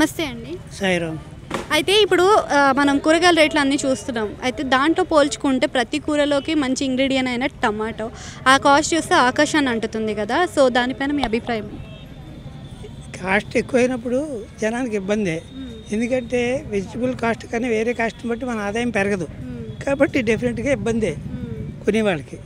నమస్తే అండి. సాయిరామ్. అయితే ఇప్పుడు మనం కూరగాయల రేట్లు అన్నీ చూస్తున్నాం. అయితే దాంట్లో పోల్చుకుంటే ప్రతి కూరలోకి మంచి ఇంగ్రీడియంట్ అయిన టమాటో ఆ కాస్ట్ చూస్తే ఆకాశాన్ని అంటుతుంది కదా. సో దానిపైన మీ అభిప్రాయం? కాస్ట్ ఎక్కువైనప్పుడు జనానికి ఇబ్బందే. ఎందుకంటే వెజిటబుల్ కాస్ట్ కానీ వేరే కాస్ట్ని బట్టి మన ఆదాయం పెరగదు కాబట్టి డెఫినెట్గా ఇబ్బందే కొనేవాళ్ళకి.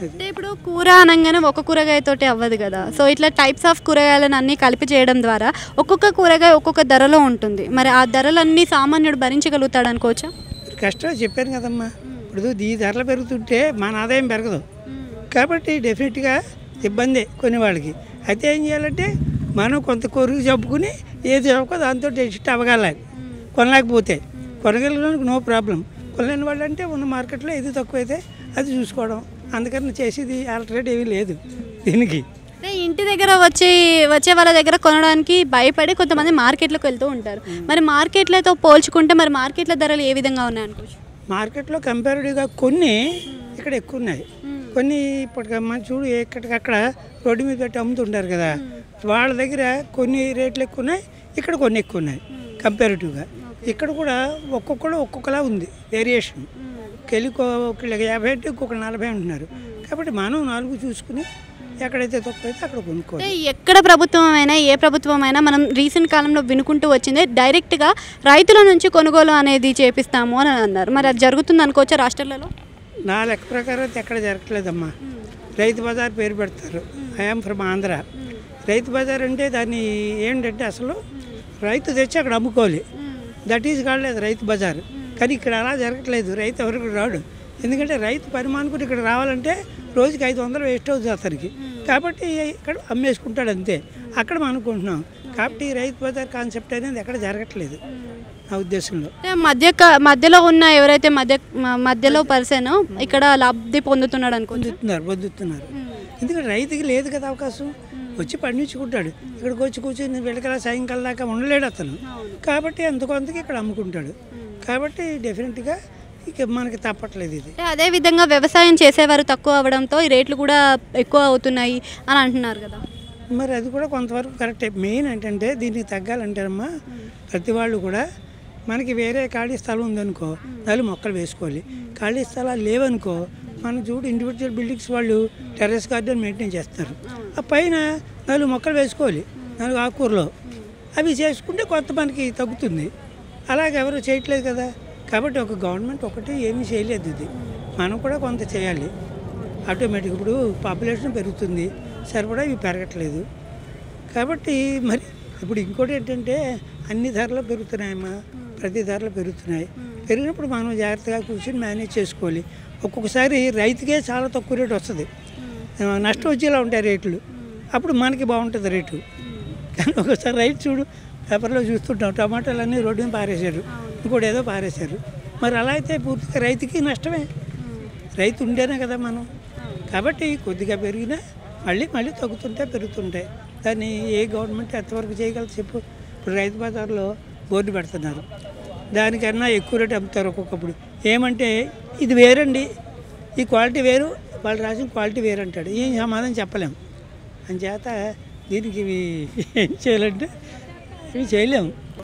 అంటే ఇప్పుడు కూర అనగానే ఒక కూరగాయతోటి అవ్వదు కదా. సో ఇట్లా టైప్స్ ఆఫ్ కూరగాయలను అన్నీ కలిపి చేయడం ద్వారా ఒక్కొక్క కూరగాయ ఒక్కొక్క ధరలో ఉంటుంది. మరి ఆ ధరలన్నీ సామాన్యుడు భరించగలుగుతాడు అనుకోవచ్చా? కష్టం చెప్పాను కదమ్మా. ఇప్పుడు ఈ ధరలు పెరుగుతుంటే మన ఆదాయం పెరగదు కాబట్టి డెఫినెట్గా ఇబ్బందే కొనేవాళ్ళకి. అయితే ఏం చేయాలంటే మనం కొంత కొరుగు చెప్పుకుని ఏది చెప్పకో దాంతో టెస్ట్ అవ్వగలాలి. కొనలేకపోతే కొనగలిగినందుకు నో ప్రాబ్లం. కొనలేని వాళ్ళు అంటే ఉన్న మార్కెట్లో ఏది తక్కువైతే అది చూసుకోవడం. అందుకని చేసేది ఆల్టర్నేట్ ఏమీ లేదు దీనికి. అంటే ఇంటి దగ్గర వచ్చే వాళ్ళ దగ్గర కొనడానికి భయపడి కొంతమంది మార్కెట్లోకి వెళ్తూ ఉంటారు. మరి మార్కెట్లతో పోల్చుకుంటే మరి మార్కెట్ల ధరలు ఏ విధంగా ఉన్నాయనుకోవచ్చు? మార్కెట్లో కంపారిటివ్గా కొన్ని ఇక్కడ ఎక్కువ ఉన్నాయి. కొన్ని ఇప్పటికమ్మా చూడు ఎక్కడికక్కడ రోడ్డు మీద పెట్టి అమ్ముతుంటారు కదా, వాళ్ళ దగ్గర కొన్ని రేట్లు ఎక్కువ ఉన్నాయి, ఇక్కడ కొన్ని ఎక్కువ ఉన్నాయి కంపారిటివ్గా. ఇక్కడ కూడా ఒక్కొక్కడు ఒక్కొక్కలా ఉంది వేరియేషన్. ఒకళ్ళకి 50 అంటే ఇంకొకరు 40 అంటున్నారు. కాబట్టి మనం 4 చూసుకుని ఎక్కడైతే తక్కువ అయితే అక్కడ కొనుక్కోవాలి. ఎక్కడ ప్రభుత్వం అయినా ఏ ప్రభుత్వం అయినా మనం రీసెంట్ కాలంలో వినుకుంటూ వచ్చింది డైరెక్ట్గా రైతుల నుంచి కొనుగోలు అనేది చేపిస్తాము అని అన్నారు. మరి అది జరుగుతుంది అనుకోవచ్చా రాష్ట్రాలలో? నా లెక్క ప్రకారం అయితే ఎక్కడ జరగట్లేదమ్మా. రైతు బజార్ పేరు పెడతారు. I'm from Andhra. రైతు బజార్ అంటే దాన్ని ఏంటంటే అసలు రైతు తెచ్చి అక్కడ అమ్ముకోవాలి. దట్ ఈజ్ కాలేదు రైతు బజార్. కానీ ఇక్కడ అలా జరగట్లేదు. రైతు ఎవరికి రాడు. ఎందుకంటే రైతు పరిమాణకుడు ఇక్కడ రావాలంటే రోజుకి 500 వేస్ట్ అవుతుంది అతనికి. కాబట్టి ఇక్కడ అమ్మేసుకుంటాడు అంతే. అక్కడ మనం అనుకుంటున్నాం. కాబట్టి రైతు బజార్ కాన్సెప్ట్ అనేది ఎక్కడ జరగట్లేదు నా ఉద్దేశంలో. మధ్యలో ఉన్న ఎవరైతే మధ్యలో పర్సన్ ఇక్కడ లబ్ధి పొందుతున్నాడు పొందుతున్నారు. ఎందుకంటే రైతుకి లేదు కదా అవకాశం. వచ్చి పండించుకుంటాడు. ఇక్కడికి వచ్చి కూర్చొని వెళ్ళకల సాయంకాలం దాకా ఉండలేడు అతను. కాబట్టి అంతకొంతకి ఇక్కడ అమ్ముకుంటాడు. కాబట్టి డెఫినెట్గా ఇక మనకి తప్పట్లేదు ఇది. అదేవిధంగా వ్యవసాయం చేసేవారు తక్కువ అవ్వడంతో ఈ రేట్లు కూడా ఎక్కువ అవుతున్నాయి అని అంటున్నారు కదా. మరి అది కూడా కొంతవరకు కరెక్టే. మెయిన్ ఏంటంటే దీనికి తగ్గాలంటేనమ్మా ప్రతి వాళ్ళు కూడా మనకి వేరే ఖాళీ స్థలం ఉందనుకో 4 మొక్కలు వేసుకోవాలి. ఖాళీ స్థలాలు లేవనుకో మనం చూడు ఇండివిజువల్ బిల్డింగ్స్ వాళ్ళు టెర్రస్ గార్డెన్ మెయింటైన్ చేస్తారు. ఆ పైన 4 మొక్కలు వేసుకోవాలి, 4 ఆకుకూరలు. అవి చేసుకుంటే కొంత మనకి తగ్గుతుంది. అలాగే ఎవరు చేయట్లేదు కదా. కాబట్టి ఒక గవర్నమెంట్ ఒకటి ఏమీ చేయలేదు. ఇది మనం కూడా కొంత చేయాలి. ఆటోమేటిక్ ఇప్పుడు పాపులేషన్ పెరుగుతుంది, సరిపడా ఇవి పెరగట్లేదు. కాబట్టి మరి ఇప్పుడు ఇంకోటి ఏంటంటే అన్ని ధరలు పెరుగుతున్నాయమ్మా. ప్రతి ధరలు పెరుగుతున్నాయి. పెరిగినప్పుడు మనం జాగ్రత్తగా కూర్చొని మేనేజ్ చేసుకోవాలి. ఒక్కొక్కసారి రైతుకే చాలా తక్కువ రేటు వస్తుంది, నష్టం వచ్చేలా ఉంటాయి రేట్లు. అప్పుడు మనకి బాగుంటుంది రేటు. కానీ ఒకసారి రైతు చూడు పేపర్లో చూస్తుంటాం టమాటాలన్నీ రోడ్డు మీద పారేశారు, ఇంకోటి ఏదో పారేశారు. మరి అలా అయితే పూర్తిగా రైతుకి నష్టమే. రైతు ఉండేనే కదా మనం. కాబట్టి కొద్దిగా పెరిగినా మళ్ళీ పెరుగుతుంటాయి. దాన్ని ఏ గవర్నమెంట్ ఎంతవరకు చేయగలదు చెప్పు. ఇప్పుడు రైతు బజార్లో బోర్డు పెడుతున్నారు, దానికన్నా ఎక్కువ రేటు అమ్ముతారు ఒక్కొక్కప్పుడు. ఏమంటే ఇది వేరండి, ఈ క్వాలిటీ వేరు, వాళ్ళు రాసిన క్వాలిటీ వేరు అంటాడు. ఏం సమాధానం చెప్పలేము. అంచేత దీనికి ఏం చేయాలంటే ఇవి చేయలేము.